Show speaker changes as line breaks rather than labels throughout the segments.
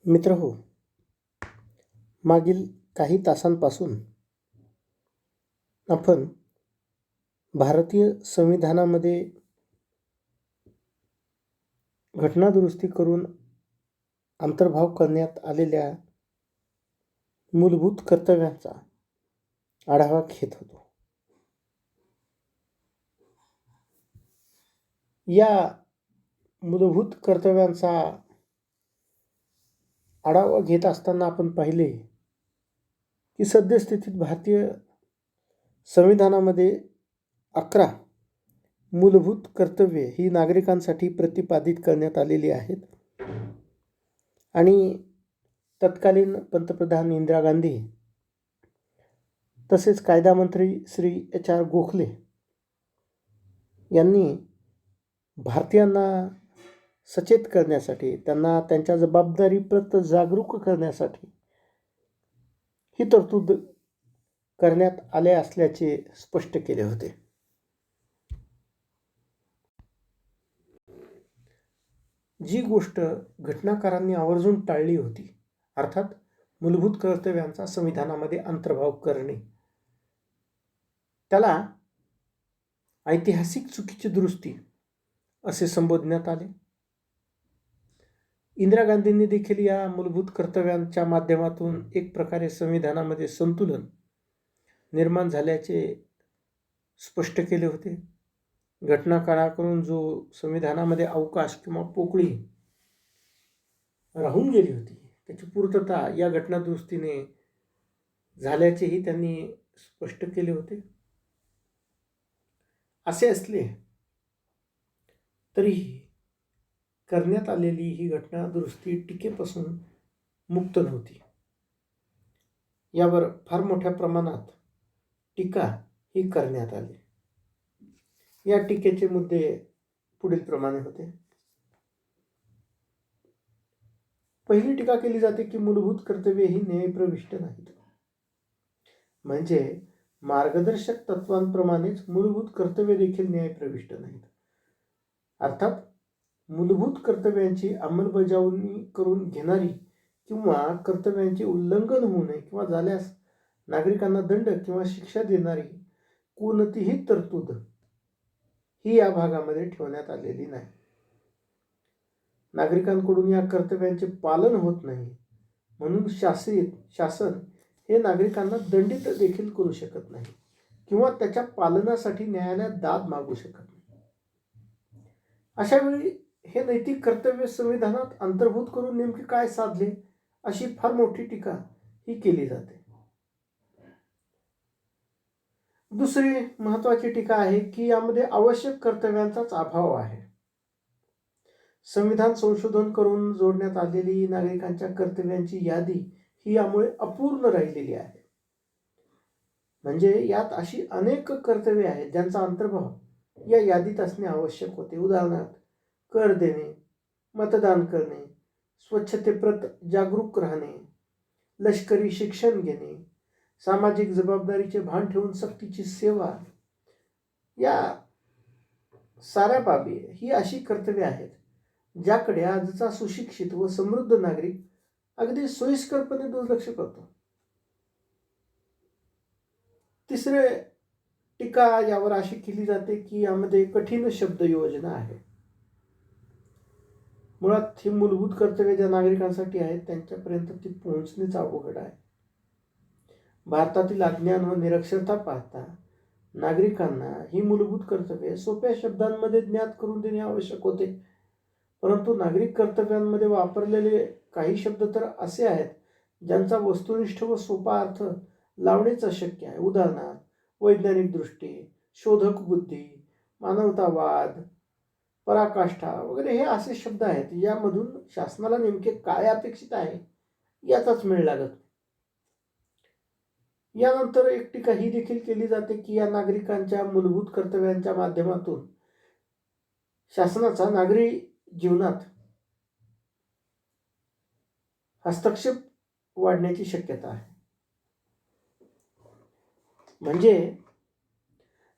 मित्रहो, मागील काही तासांपासून आपण भारतीय संविधानामध्ये घटनादुरुस्ती करून अंतर्भाव करण्यात आलेल्या मूलभूत कर्तव्यांचा आढावा घेत होतो. या मूलभूत कर्तव्यांचा आढावा घेत असताना आपण पाहिले की सद्यस्थितीत भारतीय संविधानामध्ये 11 मूलभूत कर्तव्ये ही नागरिकांसाठी प्रतिपादित करण्यात आलेली आहेत. आणि तत्कालीन पंतप्रधान इंदिरा गांधी तसेच कायदा मंत्री श्री HR गोखले यांनी भारतीयांना सचेत करण्यासाठी, त्यांना त्यांच्या जबाबदारीप्रत जागरूक करण्यासाठी ही तरतूद करण्यात आले असल्याचे स्पष्ट केले होते. जी गोष्ट घटनाकारांनी आवर्जून टाळली होती, अर्थात मूलभूत कर्तव्यांचा संविधानामध्ये अंतर्भाव करणे, त्याला ऐतिहासिक चुकीची दुरुस्ती असे संबोधण्यात आले. इंदिरा गांधींनी देखील या मूलभूत कर्तव्यांच्या माध्यमातून एक प्रकारे संविधानामध्ये संतुलन निर्माण झाल्याचे स्पष्ट केले होते. घटनाकाराकडून जो संविधानामध्ये अवकाश किंवा पोकळी राहून गेली होती, त्याची पूर्तता या घटनादुरुस्तीने झाल्याचेही त्यांनी स्पष्ट केले होते. असे असले तरीही करण्यात आलेली ही घटनादुरुस्ती टीकेपासून मुक्त नव्हती. यावर फार मोठ्या प्रमाणात टीका ही करण्यात आली. या टीकेचे मुद्दे पुढील प्रमाणे होते. पहिली टीका केली जाते की मूलभूत कर्तव्ये ही न्यायप्रविष्ट नाहीत. म्हणजे मार्गदर्शक तत्वांप्रमाणेच मूलभूत कर्तव्ये देखील न्यायप्रविष्ट नाहीत. अर्थात मूलभूत कर्तव्यांची अंमलबजावणी करून घेणारी किंवा कर्तव्यांचे उल्लंघन होऊ नये किंवा झाल्यास नागरिकांना दंड किंवा शिक्षा देणारी कोणतीही तरतूद ही या भागामध्ये ठेवण्यात आलेली नाही. नागरिकांकडून या कर्तव्यांचे पालन होत नाही म्हणून शासन हे नागरिकांना दंडित देखील करू शकत नाही किंवा त्याच्या पालनासाठी न्यायालयात दाद मागू शकत नाही. अशा वेळी हे नैतिक कर्तव्य संविधानात अंतर्भूत करून नेमके काय साधले, अशी फार मोठी टीका ही केली जाते. दुसरी महत्वाची टीका आहे की यामध्ये आवश्यक कर्तव्यांचाच अभाव आहे. संविधान संशोधन करून जोडण्यात आलेली नागरिकांच्या कर्तव्यांची यादी ही यामुळे अपूर्ण राहिलेली आहे. म्हणजे यात अशी अनेक कर्तव्ये आहेत ज्यांचा अंतर्भाव या यादीत असणे आवश्यक होते. उदाहरणार्थ कर देणे, मतदान करणे, स्वच्छतेप्रत जागरूक राहणे, लष्करी शिक्षण घेणे, सामाजिक जबाबदारीचे भान ठेवून सक्तीची सेवा, या साऱ्या बाबी ही अशी कर्तव्ये आहेत ज्याकडे आजचा सुशिक्षित व समृद्ध नागरिक अगदी सोयीस्करपणे दुर्लक्ष करतो. तिसरे टीका यावर अशी केली जाते की यामध्ये कठीण शब्द योजना आहे. मुळात ही मूलभूत कर्तव्ये ज्या नागरिकांसाठी आहेत त्यांच्यापर्यंत ती पोहोचणेच अवघड आहे. भारतातील अज्ञान व निरक्षरता पाहता नागरिकांना ही मूलभूत कर्तव्ये सोप्या शब्दांमध्ये ज्ञात करून देणे आवश्यक होते. परंतु नागरिक कर्तव्यांमध्ये वापरलेले काही शब्द तर असे आहेत ज्यांचा वस्तुनिष्ठ व सोपा अर्थ लावणेच अशक्य आहे. उदाहरणार्थ वैज्ञानिक दृष्टी, शोधक बुद्धी, मानवतावाद, पराकाष्ठा वगैरे हे असे शब्द आहेत यामधून शासनाला नेमके काय अपेक्षित आहे याचाच मेळ लागत. यानंतर एक टीका ही देखील केली जाते की या नागरिकांच्या मूलभूत कर्तव्यांच्या माध्यमातून शासनाचा नागरी जीवनात हस्तक्षेप वाढण्याची शक्यता आहे. म्हणजे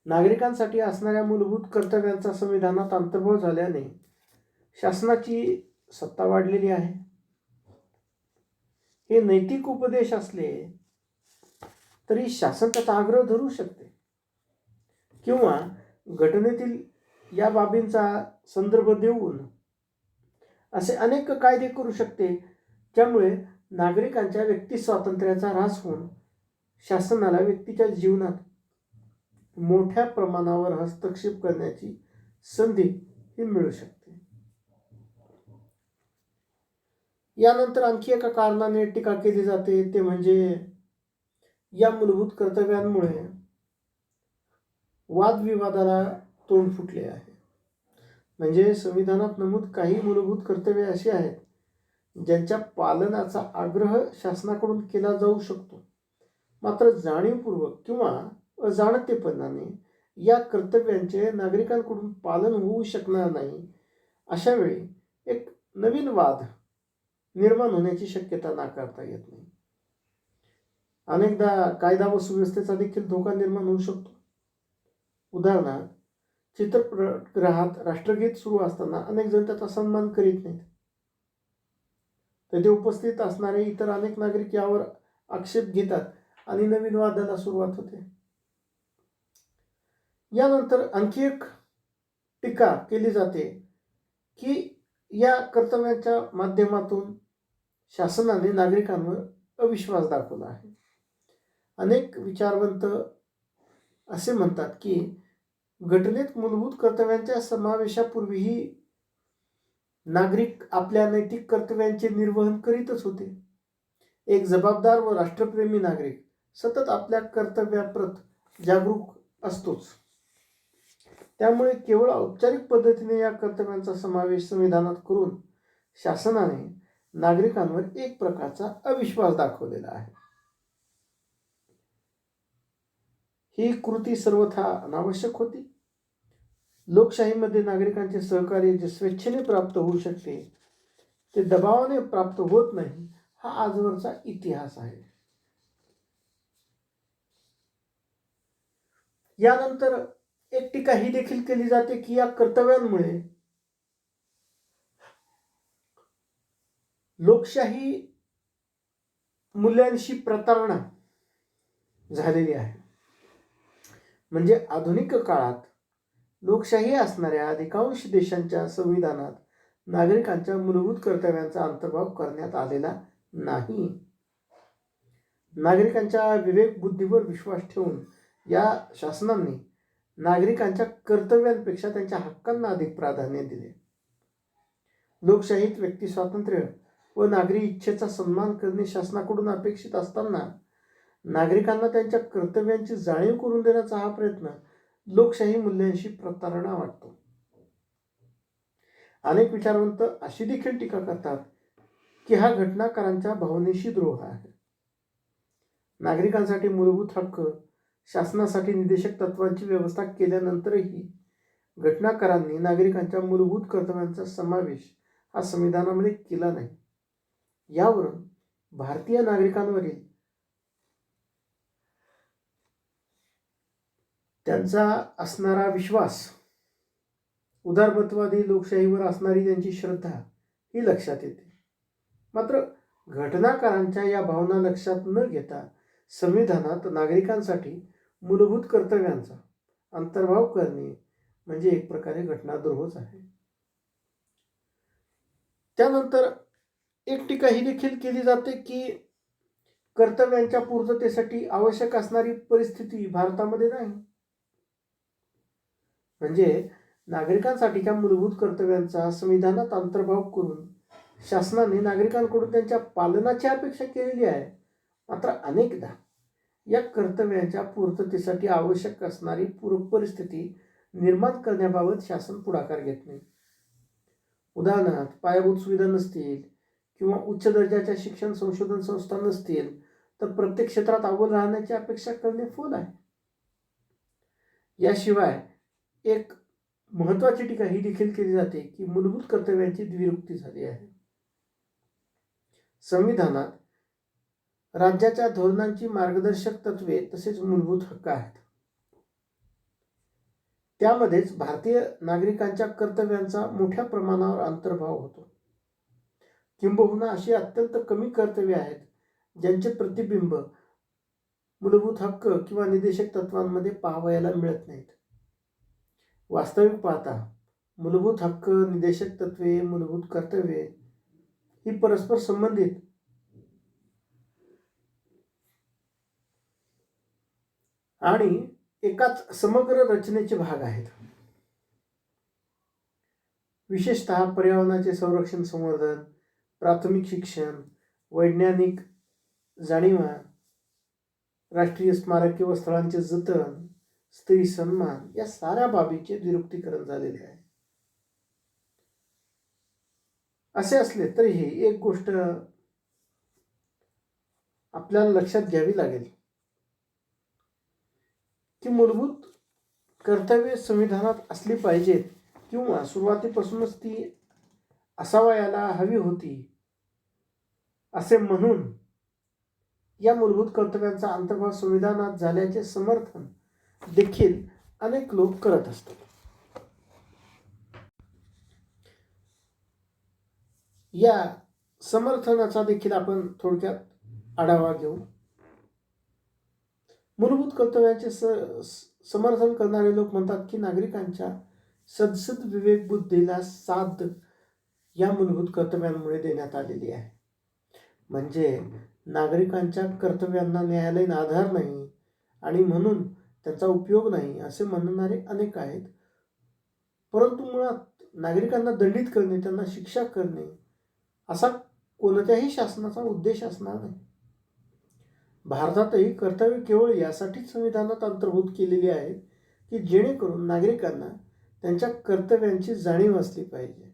नागरिकांसाठी असणाऱ्या मूलभूत कर्तव्यांचा संविधानात अंतर्भाव झाल्याने शासनाची सत्ता वाढलेली आहे. हे नैतिक उपदेश असले तरी शासन त्याचा आग्रह धरू शकते किंवा घटनेतील या बाबींचा संदर्भ देऊन असे अनेक कायदे करू शकते, ज्यामुळे नागरिकांच्या व्यक्ती स्वातंत्र्याचा ऱ्हास होऊन शासनाला व्यक्तीच्या जीवनात मोठ्या प्रमाणावर हस्तक्षेप करण्याची संधी ही मिळू शकते. यानंतर आणखी एका कारणाने टीका केली जाते, ते म्हणजे या मूलभूत कर्तव्यांमुळे वादविवादाला तोंड फुटले आहे. म्हणजे संविधानात नमूद काही मूलभूत कर्तव्ये अशी आहेत ज्यांच्या पालनाचा आग्रह शासनाकडून केला जाऊ शकतो, मात्र जाणीवपूर्वक किंवा अजाणतेपणाने या कर्तव्यांचे नागरिकांकडून पालन होऊ शकणार नाही. अशा वेळी एक नवीन वाद निर्माण होण्याची शक्यता नाकारता येत नाही. अनेकदा कायदा व सुव्यवस्थेचा देखील धोका निर्माण होऊ शकतो. उदाहरणार्थ, चित्रपटगृहात राष्ट्रगीत सुरू असताना अनेक जण त्याचा सन्मान करीत नाहीत. तेथे उपस्थित असणारे इतर अनेक नागरिक यावर आक्षेप घेतात आणि नवीन वादाला सुरुवात होते. यानंतर आणखी एक टीका केली जाते की या कर्तव्याच्या माध्यमातून शासनाने नागरिकांवर अविश्वास दाखवला आहे. अनेक विचारवंत असे म्हणतात की घटनेत मूलभूत कर्तव्यांच्या समावेशापूर्वीही नागरिक आपल्या नैतिक कर्तव्यांचे निर्वहन करीतच होते. एक जबाबदार व राष्ट्रप्रेमी नागरिक सतत आपल्या कर्तव्याप्रत जागरूक असतोच. त्यामुळे केवळ औपचारिक पद्धतीने या कर्तव्यांचा समावेश संविधानात करून शासनाने नागरिकांवर एक प्रकारचा अविश्वास दाखवलेला आहे. ही कृती सर्वथा अनावश्यक होती. लोकशाहीमध्ये नागरिकांचे सहकार्य जे स्वेच्छेने प्राप्त होऊ शकते ते दबावाने प्राप्त होत नाही, हा आजवरचा इतिहास आहे. यानंतर एक टीका ही देखील केली जाते की या कर्तव्यांमुळे लोकशाही मूल्यांशी प्रतारणा झालेली आहे. म्हणजे आधुनिक काळात लोकशाही असणाऱ्या अधिकांश देशांच्या संविधानात नागरिकांच्या मूलभूत कर्तव्यांचा अंतर्भाव करण्यात आलेला नाही. नागरिकांच्या विवेक बुद्धीवर विश्वास ठेवून या शासनांनी नागरिकांच्या कर्तव्यांपेक्षा त्यांच्या हक्कांना अधिक प्राधान्य दिले. लोकशाहीत व्यक्ती स्वातंत्र्य व नागरी इच्छेचा सन्मान करणे शासनाकडून अपेक्षित असताना नागरिकांना त्यांच्या कर्तव्यांची जाणीव करून देण्याचा हा प्रयत्न लोकशाही मूल्यांशी प्रतारणा वाटतो. अनेक विचारवंत अशी देखील टीका करतात की हा घटनाकारांच्या भावनेशी द्रोह आहे. नागरिकांसाठी मूलभूत हक्क, शासनासाठी निदेशक तत्वांची व्यवस्था केल्यानंतरही घटनाकारांनी नागरिकांच्या मूलभूत कर्तव्यांचा समावेश हा संविधानामध्ये केला नाही. यावरून भारतीय नागरिकांवरील त्यांचा असणारा विश्वास, उदारमतवादी लोकशाहीवर असणारी त्यांची श्रद्धा ही लक्षात येते. मात्र घटनाकारांच्या या भावना लक्षात न घेता संविधानात नागरिकांसाठी मूलभूत कर्तव्यांचा अंतर्भाव करणे म्हणजे एक प्रकारे घटनाद्रोहच आहे. त्यानंतर एक टीका ही देखील केली जाते की कर्तव्यांच्या पूर्ततेसाठी आवश्यक असणारी परिस्थिती भारतामध्ये नाही. म्हणजे नागरिकांसाठीच्या मूलभूत कर्तव्यांचा संविधानात अंतर्भाव करून शासनाने नागरिकांकडून त्यांच्या पालनाची अपेक्षा केलेली आहे. मात्र अनेकदा या कर्तव्यांच्या पूर्ततेसाठी आवश्यक असणारी पूरक परिस्थिती निर्माण करण्याबाबत शासन पुढाकार घेत नाही. उदाहरणार्थ, पायाभूत सुविधा नसतील किंवा उच्च दर्जाच्या शिक्षण संशोधन संस्था नसतील तर प्रत्येक क्षेत्रात अव्वल राहण्याची अपेक्षा करणे फोल आहे. याशिवाय एक महत्त्वाची टीका ही देखील केली जाते की मूलभूत कर्तव्यांची द्विरुक्ती झाली आहे. संविधानात राज्याच्या धोरणांची मार्गदर्शक तत्वे तसेच मूलभूत हक्क आहेत. त्यामध्येच भारतीय नागरिकांच्या कर्तव्यांचा मोठ्या प्रमाणावर अंतर्भाव होतो. किंबहुना अशी अत्यंत कमी कर्तव्ये आहेत ज्यांचे प्रतिबिंब मूलभूत हक्क किंवा निदेशक तत्वांमध्ये पाहावयाला मिळत नाहीत. वास्तविक पाहता मूलभूत हक्क, निदेशक तत्वे, मूलभूत कर्तव्ये ही परस्पर संबंधित आणि एकाच समग्र रचनेचे भाग आहेत. विशेषतः पर्यावरणाचे संरक्षण, संवर्धन, प्राथमिक शिक्षण, वैज्ञानिक जाणीवा, राष्ट्रीय स्मारके व स्थळांचे जतन, स्त्री सन्मान या साऱ्या बाबींचे निरुक्तीकरण झालेले आहे. असे असले तरीही एक गोष्ट आपल्याला लक्षात घ्यावी लागेल की मूलभूत कर्तव्ये संविधानात असली पाहिजेत किंवा सुरुवातीपासूनच ती असावयाला हवी होती असे म्हणून या मूलभूत कर्तव्यांचा अंतर्भाव संविधानात झाल्याचे समर्थन देखील अनेक लोक करत असतात. या समर्थनाचा देखील आपण थोडक्यात आढावा घेऊ. मूलभूत कर्तव्यांचे समर्थन करणारे लोक म्हणतात की नागरिकांच्या सदसद विवेक बुद्धीला साथ या मूलभूत कर्तव्यांमुळे देण्यात आलेली आहे. म्हणजे नागरिकांच्या कर्तव्यांना न्यायालयीन आधार नाही आणि म्हणून त्यांचा उपयोग नाही असे म्हणणारे अनेक आहेत. परंतु मुळात नागरिकांना दंडित करणे, त्यांना शिक्षा करणे असा कोणत्याही शासनाचा उद्देश असणार नाही. भारतातही कर्तव्य केवळ यासाठीच संविधानात अंतर्भूत केलेली आहेत की जेणेकरून नागरिकांना त्यांच्या कर्तव्यांची जाणीव असली पाहिजे.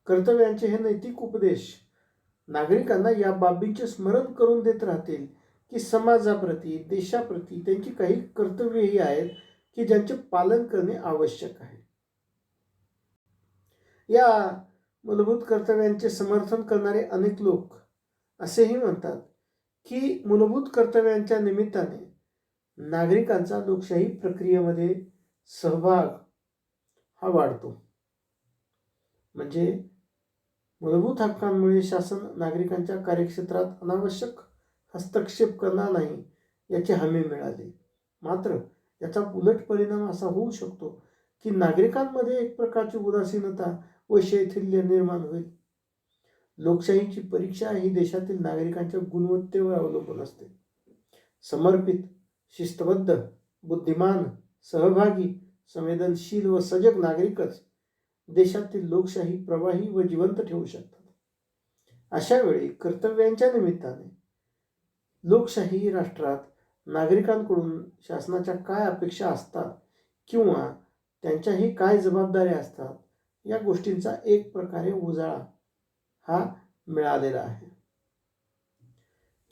कर्तव्यांचे हे नैतिक उपदेश नागरिकांना या बाबींचे स्मरण करून देत राहतील की समाजाप्रती, देशाप्रती त्यांची काही कर्तव्यही आहेत की ज्यांचे पालन करणे आवश्यक आहे. या मूलभूत कर्तव्यांचे समर्थन करणारे अनेक लोक असेही म्हणतात की मूलभूत कर्तव्यांच्या निमित्ताने नागरिकांचा लोकशाही प्रक्रियेमध्ये सहभाग हा वाढतो. म्हणजे मूलभूत हक्कांमुळे शासन नागरिकांच्या कार्यक्षेत्रात अनावश्यक हस्तक्षेप करणार नाही याची हमी मिळाली. मात्र याचा उलट परिणाम असा होऊ शकतो की नागरिकांमध्ये एक प्रकारची उदासीनता व शैथिल्य निर्माण होईल. लोकशाहीची परीक्षा ही देशातील नागरिकांच्या गुणवत्तेवर अवलंबून असते. समर्पित, शिस्तबद्ध, बुद्धिमान, सहभागी, संवेदनशील व सजग नागरिकच देशातील लोकशाही प्रवाही व जिवंत ठेवू शकतात. अशा वेळी कर्तव्यांच्या निमित्ताने लोकशाही राष्ट्रात नागरिकांकडून शासनाच्या काय अपेक्षा असतात किंवा त्यांच्याही काय जबाबदाऱ्या असतात या गोष्टींचा एक प्रकारे उजाळा हा मिळालेला आहे.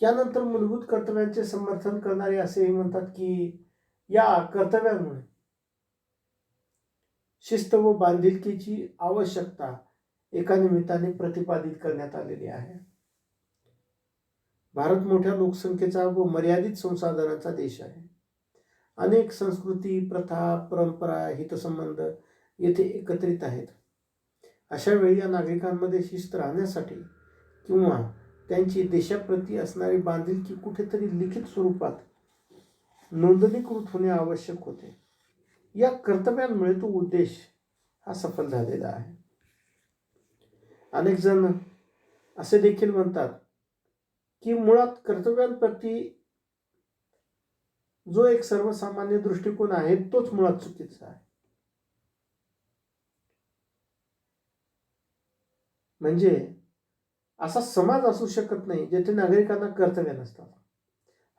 त्यानंतर मूलभूत कर्तव्यांचे समर्थन करणारे असेही म्हणतात की या कर्तव्यांमुळे शिस्त व बांधिलकीची आवश्यकता एका निमित्ताने प्रतिपादित करण्यात आलेली आहे. भारत मोठ्या लोकसंख्येचा व मर्यादित संसाधनांचा देश आहे. अनेक संस्कृती, प्रथा, परंपरा, हितसंबंध येथे एकत्रित आहेत. अशा वेळी या नागरिकांमध्ये शिस्त राहण्यासाठी किंवा त्यांची देशाप्रती असणारी बांधिलकी कुठेतरी लिखित स्वरूपात नोंदणीकृत होणे आवश्यक होते. या कर्तव्यांमुळे तो उद्देश हा सफल झालेला आहे. अनेक जण असे देखील म्हणतात की मुळात कर्तव्यांप्रती जो एक सर्वसामान्य दृष्टिकोन आहे तोच मुळात चुकीचा आहे. म्हणजे असा समाज असू शकत नाही जेथे नागरिकांना कर्तव्य नसतात.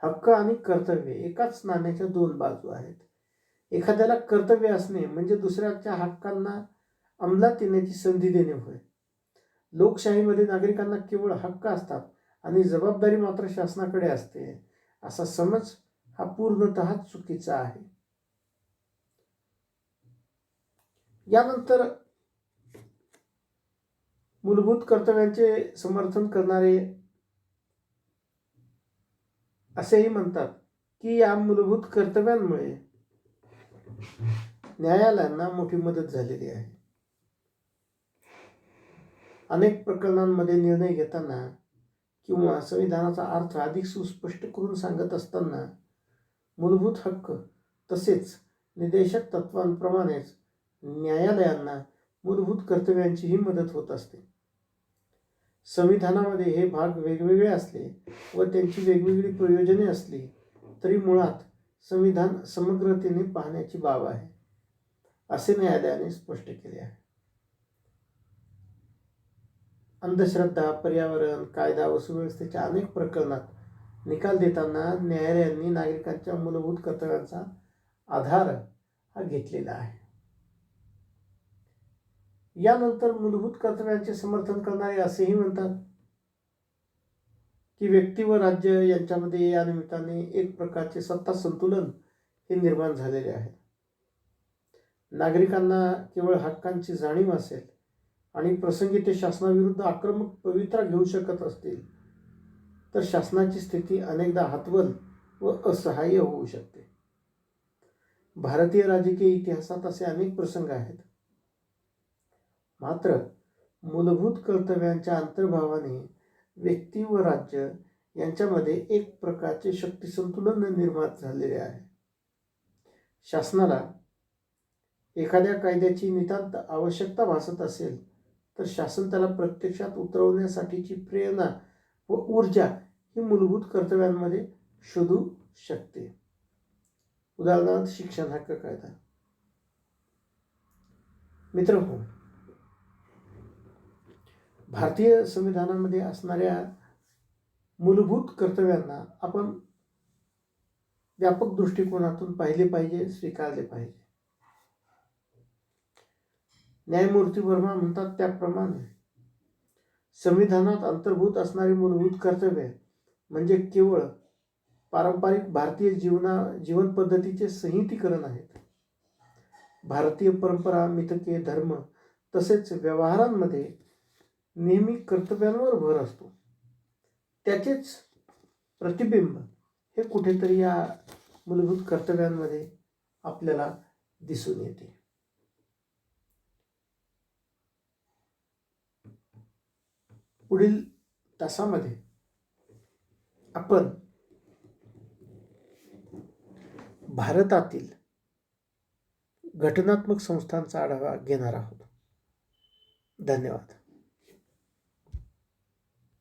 हक्क आणि कर्तव्य एकाच नाण्याच्या दोन बाजू आहेत. एखाद्याला कर्तव्य असणे म्हणजे दुसऱ्याच्या हक्कांना अंमलात येण्याची संधी देणे होय. लोकशाहीमध्ये नागरिकांना केवळ हक्क असतात आणि जबाबदारी मात्र शासनाकडे असते असा समज हा पूर्णतः चुकीचा आहे. यानंतर मूलभूत कर्तव्यांचे समर्थन करणारे असेही म्हणतात की या मूलभूत कर्तव्यांमुळे न्यायालयांना मोठी मदत झालेली आहे. अनेक प्रकरणांमध्ये निर्णय घेताना किंवा संविधानाचा अर्थ अधिक सुस्पष्ट करून सांगत असताना मूलभूत हक्क तसेच निर्देशक तत्वांप्रमाणेच न्यायालयांना मूलभूत कर्तव्यांचीही मदत होत असते. संविधानामध्ये हे भाग वेगवेगळे असले व त्यांची वेगवेगळी प्रयोजने असली तरी मुळात संविधान समग्रतेने पाहण्याची बाब आहे, असे न्यायालयाने स्पष्ट केले आहे. अंधश्रद्धा, पर्यावरण, कायदा व सुव्यवस्थेच्या अनेक प्रकरणात निकाल देताना न्यायालयांनी नागरिकांच्या मूलभूत कर्तव्यांचा आधार हा घेतलेला आहे. यानंतर मूलभूत कर्तव्यांचे समर्थन करणारे असेही म्हणतात की व्यक्ती व राज्य यांच्यामध्ये या निमित्ताने एक प्रकारचे सत्ता संतुलन हे निर्माण झालेले आहे. नागरिकांना केवळ हक्कांची जाणीव असेल आणि प्रसंगी ते शासनाविरुद्ध आक्रमक पवित्रा घेऊ शकत असतील तर शासनाची स्थिती अनेकदा हतबल व असहाय्य होऊ शकते. भारतीय राजकीय इतिहासात असे अनेक प्रसंग आहेत. मात्र मूलभूत कर्तव्यांच्या अंतर्भावाने व्यक्ती व राज्य यांच्यामध्ये एक प्रकारचे शक्ती संतुलन निर्माण झालेले आहे. शासनाला एखाद्या कायद्याची नितांत आवश्यकता भासत असेल तर शासन त्याला प्रत्यक्षात उतरवण्यासाठीची प्रेरणा व ऊर्जा ही मूलभूत कर्तव्यांमध्ये शोधू शकते. उदाहरणार्थ शिक्षण हक्क कायदा. मित्रहो, भारतीय संविधानामध्ये असणाऱ्या मूलभूत कर्तव्यांना आपण व्यापक दृष्टिकोनातून पाहिले पाहिजे, स्वीकारले पाहिजे. न्यायमूर्ती वर्मा म्हणतात त्याप्रमाणे संविधानात अंतर्भूत असणारी मूलभूत कर्तव्य म्हणजे केवळ पारंपरिक भारतीय जीवन पद्धतीचे संहितीकरण आहेत. भारतीय परंपरा, मिथके, धर्म तसेच व्यवहारांमध्ये नेहमी कर्तव्यांवर भर असतो. त्याचेच प्रतिबिंब हे कुठेतरी या मूलभूत कर्तव्यांमध्ये आपल्याला दिसून येते. पुढील तासामध्ये आपण भारतातील घटनात्मक संस्थांचा आढावा घेणार आहोत. धन्यवाद.